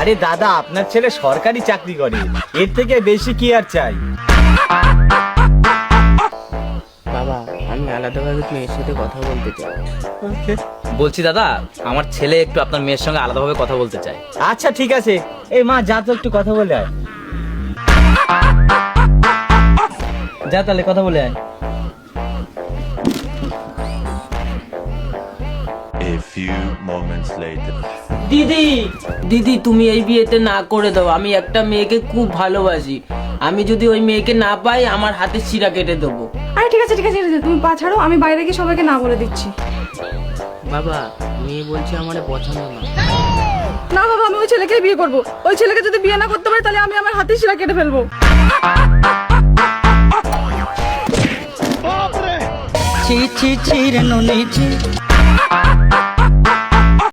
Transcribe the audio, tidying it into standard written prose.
আরে দাদা, আপনার ছেলে সরকারি চাকরি করে, এর থেকে বেশি কি আর চাই? বাবা, আমি আলাদাভাবে মেয়ের সাথে কথা বলতে চাই। বলছি দাদা, আমার ছেলে একটু আপনার মেয়ের সঙ্গে আলাদাভাবে কথা বলতে চায়। আচ্ছা ঠিক আছে, এই মা যা তো একটু কথা বলে আয়। যা তাহলে কথা বলে আয়। A few moments later. দিদি, দিদি তুমি এই বিয়েতে না করে দাও। আমি একটা মেয়েকে খুব ভালোবাসি। আমি যদি ওই মেয়েকে না পাই, আমার হাতে শিরা কেটে দেবো। আরে ঠিক আছে ঠিক আছে, তুমি পা ছাড়ো, আমি বাইরে গিয়ে সবাইকে না বলে দিচ্ছি। বাবা, মেয়ে বলছে আমার পছন্দ না। না বাবা, আমি ওই ছেলেকেই বিয়ে করব। ওই ছেলেকে যদি বিয়ে না করতে পারি তাহলে আমি আমার হাতে শিরা কেটে ফেলবো। ছি ছি ছি রে ননি ছি,